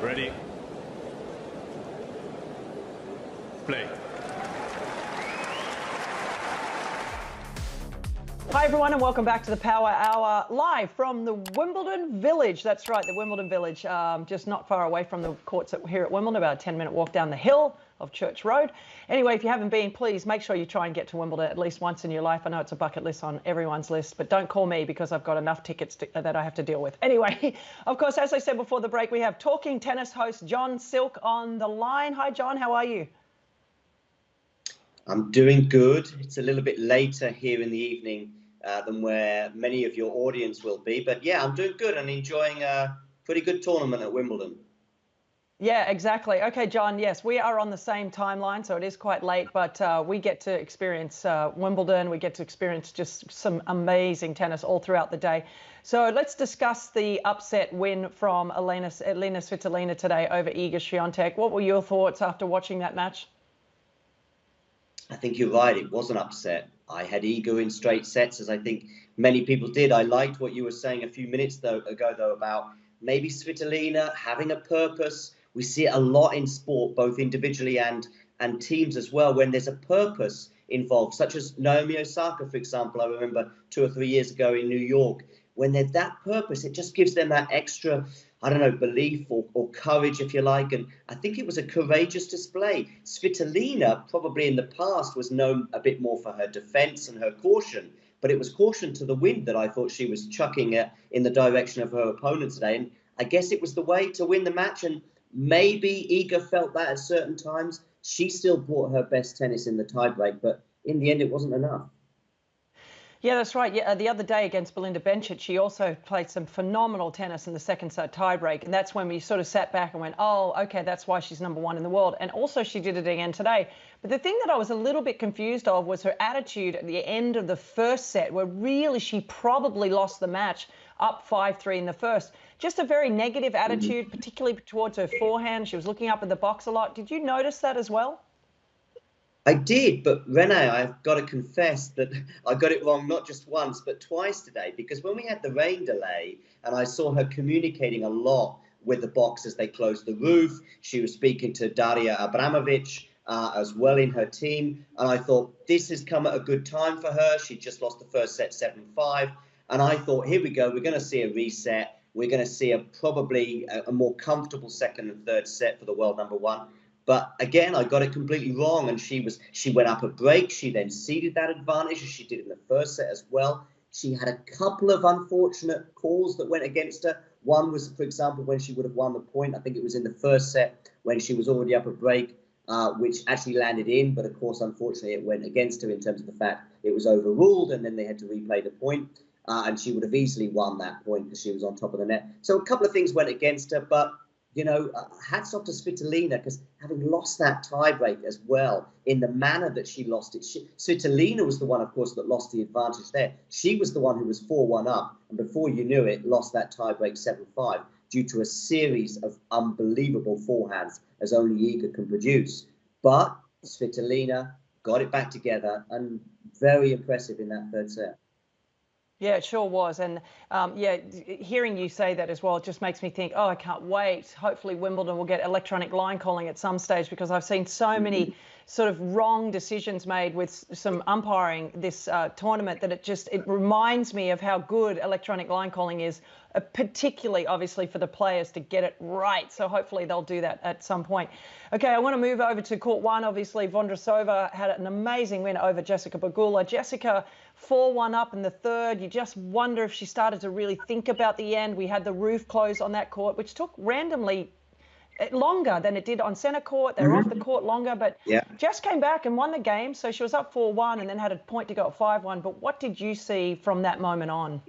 Ready. Play. Hi everyone and welcome back to the Power Hour live from the Wimbledon Village. That's right, the Wimbledon Village, just not far away from the courts here at Wimbledon, about a 10-minute walk down the hill of Church Road. Anyway, if you haven't been, please make sure you try and get to Wimbledon at least once in your life. I know it's a bucket list on everyone's list, but don't call me because I've got enough tickets that I have to deal with. Anyway, of course, as I said before the break, we have talking tennis host John Silk on the line. Hi John, how are you? I'm doing good. It's a little bit later here in the evening than where many of your audience will be. But yeah, I'm doing good and enjoying a pretty good tournament at Wimbledon. Yeah, exactly. Okay, John, yes, we are on the same timeline, so it is quite late, but we get to experience Wimbledon. We get to experience just some amazing tennis all throughout the day. So let's discuss the upset win from Elina Svitolina today over Iga Swiatek. What were your thoughts after watching that match? I think you're right. It was an upset. I had Iga in straight sets, as I think many people did. I liked what you were saying a few minutes ago, though, about maybe Svitolina having a purpose. We see it a lot in sport, both individually and teams as well, when there's a purpose involved, such as Naomi Osaka, for example. I remember 2 or 3 years ago in New York, when there's that purpose, it just gives them that extra, I don't know, belief or courage, if you like. And I think it was a courageous display. Svitolina, probably in the past, was known a bit more for her defense and her caution. But it was caution to the wind that I thought she was chucking in the direction of her opponent today. And I guess it was the way to win the match. And maybe Iga felt that at certain times. She still brought her best tennis in the tiebreak. But in the end, it wasn't enough. Yeah, that's right. Yeah, the other day against Belinda Bencic, she also played some phenomenal tennis in the second set tiebreak. And that's when we sort of sat back and went, oh, OK, that's why she's #1 in the world. And also she did it again today. But the thing that I was a little bit confused of was her attitude at the end of the first set, where really she probably lost the match up 5-3 in the first. Just a very negative attitude, particularly towards her forehand. She was looking up at the box a lot. Did you notice that as well? I did, but Rennae, I've got to confess that I got it wrong not just once, but twice today. Because when we had the rain delay and I saw her communicating a lot with the box as they closed the roof, she was speaking to Daria Abramovic as well in her team. And I thought, this has come at a good time for her. She just lost the first set 7-5. And I thought, here we go. We're going to see a reset. We're going to see probably a more comfortable second and third set for the world #1. But again, I got it completely wrong. And she went up a break. She then ceded that advantage, as she did in the first set as well. She had a couple of unfortunate calls that went against her. One was, for example, when she would have won the point. I think it was in the first set when she was already up a break, which actually landed in. But of course, unfortunately, it went against her in terms of the fact it was overruled. And then they had to replay the point. And she would have easily won that point because she was on top of the net. So a couple of things went against her. But you know, hats off to Svitolina, because having lost that tiebreak as well in the manner that she lost it, Svitolina was the one, of course, that lost the advantage there. She was the one who was 4-1 up, and before you knew it, lost that tiebreak 7-5 due to a series of unbelievable forehands, as only Iga can produce. But Svitolina got it back together, and very impressive in that third set. Yeah, it sure was. And yeah, hearing you say that as well, it just makes me think, oh, I can't wait. Hopefully Wimbledon will get electronic line calling at some stage, because I've seen so many sort of wrong decisions made with some umpiring this tournament that it reminds me of how good electronic line calling is, particularly obviously for the players to get it right. So hopefully they'll do that at some point. Okay, I want to move over to court 1. Obviously, Vondrousova had an amazing win over Jessica Pegula. Jessica 4-1 up in the third. You just wonder if she started to really think about the end. We had the roof closed on that court, which took randomly longer than it did on centre court. They were off the court longer, but Jess came back and won the game. So she was up 4-1 and then had a point to go at 5-1. But what did you see from that moment on?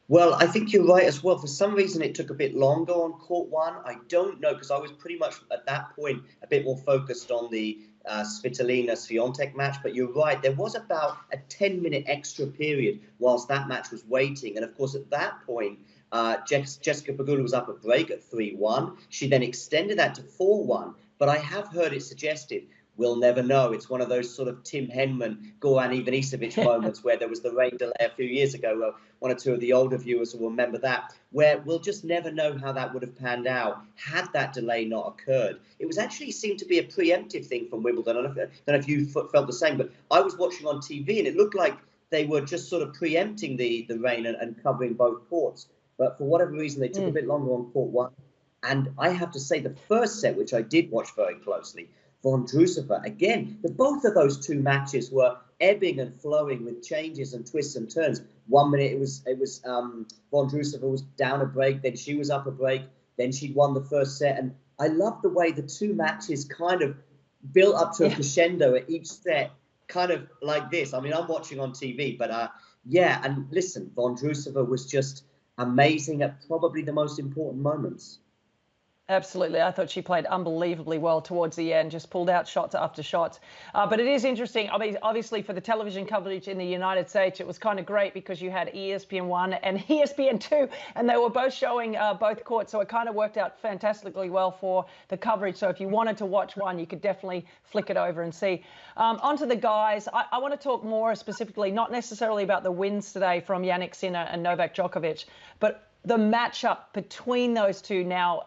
Well, I think you're right as well. For some reason, it took a bit longer on court 1. I don't know, because I was pretty much at that point a bit more focused on the Svitolina-Swiatek match. But you're right, there was about a 10-minute extra period whilst that match was waiting. And of course, at that point, Jessica Pegula was up a break at 3-1. She then extended that to 4-1. But I have heard it suggested, We'll never know. It's one of those sort of Tim Henman, Goran Ivanisevic moments where there was the rain delay a few years ago. One or two of the older viewers will remember that, where we'll just never know how that would have panned out had that delay not occurred. It was actually seemed to be a preemptive thing from Wimbledon. I don't know if you felt the same, but I was watching on TV and it looked like they were just sort of preempting the rain and covering both courts. But for whatever reason, they took a bit longer on court one. And I have to say, the first set, which I did watch very closely, Vondrousova, again, both of those two matches were ebbing and flowing with changes and twists and turns. 1 minute it was Vondrousova was down a break, then she was up a break, then she'd won the first set. And I love the way the two matches kind of built up to a crescendo at each set, kind of like this. I mean, I'm watching on TV, but and listen, Vondrousova was just amazing at probably the most important moments. Absolutely. I thought she played unbelievably well towards the end, just pulled out shots after shots. But it is interesting. I mean, obviously for the television coverage in the United States, it was kind of great because you had ESPN1 and ESPN2, and they were both showing both courts. So it kind of worked out fantastically well for the coverage. So if you wanted to watch one, you could definitely flick it over and see. Onto the guys, I want to talk more specifically, not necessarily about the wins today from Jannik Sinner and Novak Djokovic, but the matchup between those two now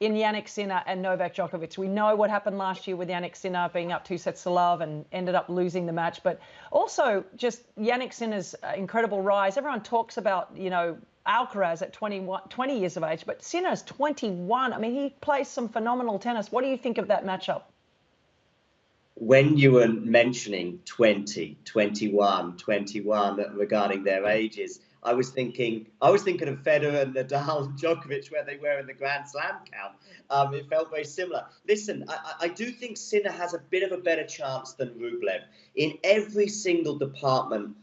in Jannik Sinner and Novak Djokovic. We know what happened last year with Jannik Sinner being up 2-0 and ended up losing the match, but also just Jannik Sinner's incredible rise. Everyone talks about, you know, Alcaraz at 20 years of age, but Sinner's 21. I mean, he plays some phenomenal tennis. What do you think of that matchup? When you were mentioning 20, 21 regarding their ages, I was thinking of Federer and Nadal and Djokovic where they were in the Grand Slam count. It felt very similar. Listen, I do think Sinner has a bit of a better chance than Rublev in every single department,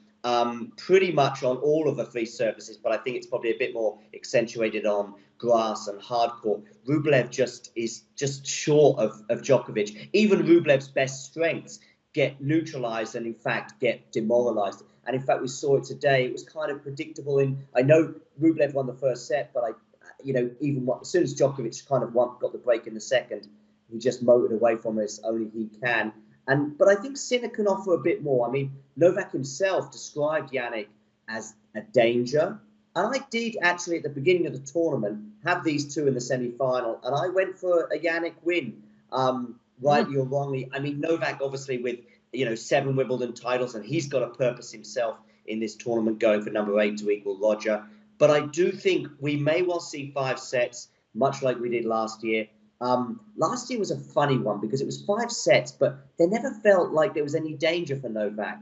pretty much on all of the three surfaces, but I think it's probably a bit more accentuated on grass and hard court. Rublev is just short of Djokovic. Even Rublev's best strengths get neutralized and in fact get demoralized. And in fact, we saw it today. It was kind of predictable. I know Rublev won the first set, but as soon as Djokovic kind of got the break in the second, he just motored away from it as only he can. But I think Sinner can offer a bit more. I mean, Novak himself described Jannik as a danger. And I did actually at the beginning of the tournament have these two in the semi-final, and I went for a Jannik win, rightly or wrongly. I mean, Novak obviously with 7 Wimbledon titles, and he's got a purpose himself in this tournament, going for number 8 to equal Roger. But I do think we may well see 5 sets, much like we did last year. Last year was a funny one because it was 5 sets, but they never felt like there was any danger for Novak.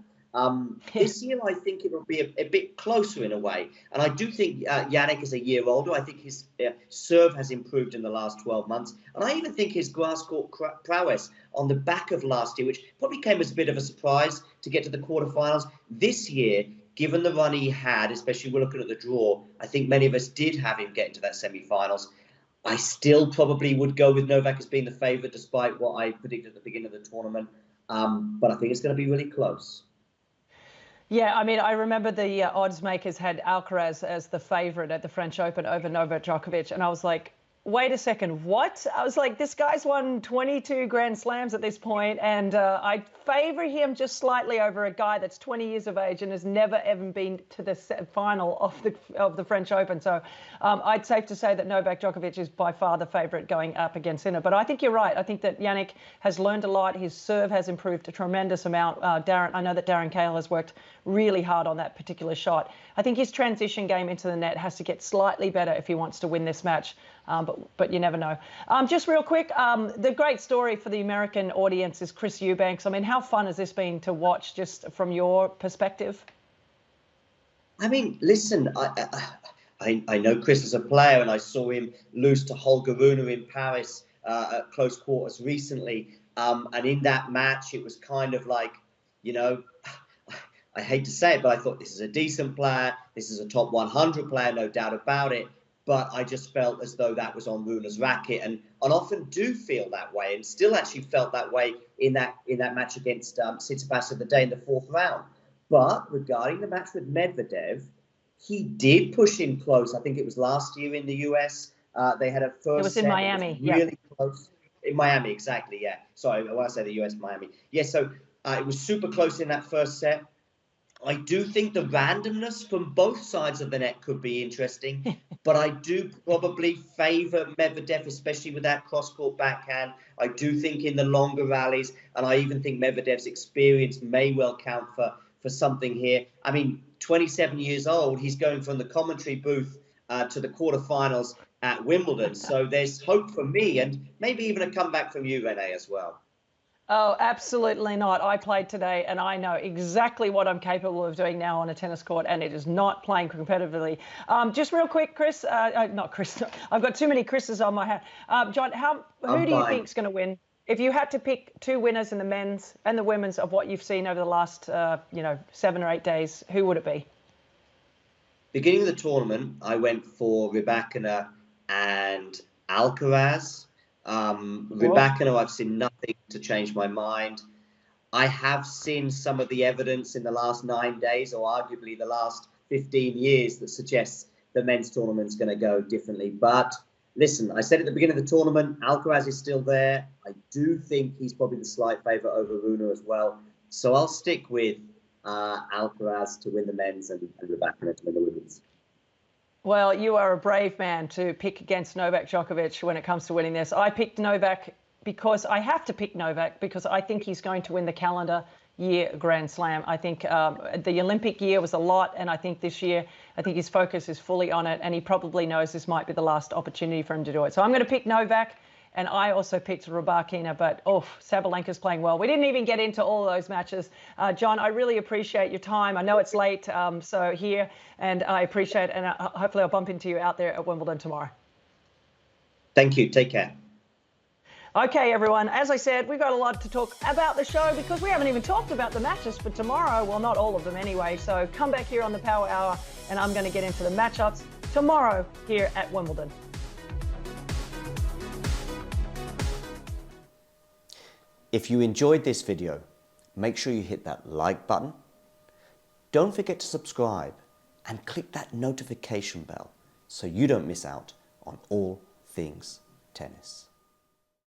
This year, I think it will be a bit closer in a way. And I do think Jannik is a year older. I think his serve has improved in the last 12 months. And I even think his grass court prowess on the back of last year, which probably came as a bit of a surprise to get to the quarterfinals. This year, given the run he had, especially we're looking at the draw, I think many of us did have him get into that semi-finals. I still probably would go with Novak as being the favourite, despite what I predicted at the beginning of the tournament. But I think it's going to be really close. Yeah, I mean, I remember the odds makers had Alcaraz as the favourite at the French Open over Novak Djokovic, and I was like, wait a second, what? I was like, this guy's won 22 Grand Slams at this point, and I favour him just slightly over a guy that's 20 years of age and has never ever been to the final of the French Open. So I'd safe to say that Novak Djokovic is by far the favourite going up against Sinner. But I think you're right. I think that Jannik has learned a lot. His serve has improved a tremendous amount. I know that Darren Cahill has worked really hard on that particular shot. I think his transition game into the net has to get slightly better if he wants to win this match. But you never know. Just real quick, the great story for the American audience is Chris Eubanks. I mean, how fun has this been to watch just from your perspective? I mean, listen, I know Chris as a player, and I saw him lose to Holger Rune in Paris at close quarters recently. And in that match, it was kind of like, I hate to say it, but I thought this is a decent player. This is a top 100 player, no doubt about it. But I just felt as though that was on Rune's racket, and often do feel that way, and still actually felt that way in that match against Tsitsipas of the day in the 4th round. But regarding the match with Medvedev, he did push him close. I think it was last year in the US. They had a first. It was in Miami. Really close. In Miami, exactly, yeah. Sorry, when I say the US, Miami. Yeah, so it was super close in that first set. I do think the randomness from both sides of the net could be interesting, but I do probably favour Medvedev, especially with that cross-court backhand. I do think in the longer rallies, and I even think Medvedev's experience may well count for something here. I mean, 27 years old, he's going from the commentary booth to the quarterfinals at Wimbledon. So there's hope for me, and maybe even a comeback from you, Rennae, as well. Oh, absolutely not. I played today and I know exactly what I'm capable of doing now on a tennis court, and it is not playing competitively. Just real quick, Chris, not Chris, I've got too many Chris's on my hat. John, who do you think is going to win? If you had to pick two winners in the men's and the women's of what you've seen over the last, 7 or 8 days, who would it be? Beginning of the tournament, I went for Rybakina and Alcaraz. Rybakina, I've seen nothing to change my mind. I have seen some of the evidence in the last 9 days, or arguably the last 15 years, that suggests the men's tournament's going to go differently. But listen, I said at the beginning of the tournament, Alcaraz is still there. I do think he's probably the slight favourite over Rune as well. So I'll stick with Alcaraz to win the men's and Rybakina to win the women's. Well, you are a brave man to pick against Novak Djokovic when it comes to winning this. I picked Novak because I have to pick Novak because I think he's going to win the calendar year Grand Slam. I think the Olympic year was a lot, and I think this year, I think his focus is fully on it, and he probably knows this might be the last opportunity for him to do it. So I'm going to pick Novak. And I also picked Rybakina, but Sabalenka's playing well. We didn't even get into all of those matches. John, I really appreciate your time. I know it's late, so here, and I appreciate it. And hopefully I'll bump into you out there at Wimbledon tomorrow. Thank you. Take care. Okay, everyone. As I said, we've got a lot to talk about the show because we haven't even talked about the matches for tomorrow. Well, not all of them anyway. So come back here on the Power Hour, and I'm going to get into the matchups tomorrow here at Wimbledon. If you enjoyed this video, make sure you hit that like button. Don't forget to subscribe and click that notification bell so you don't miss out on all things tennis.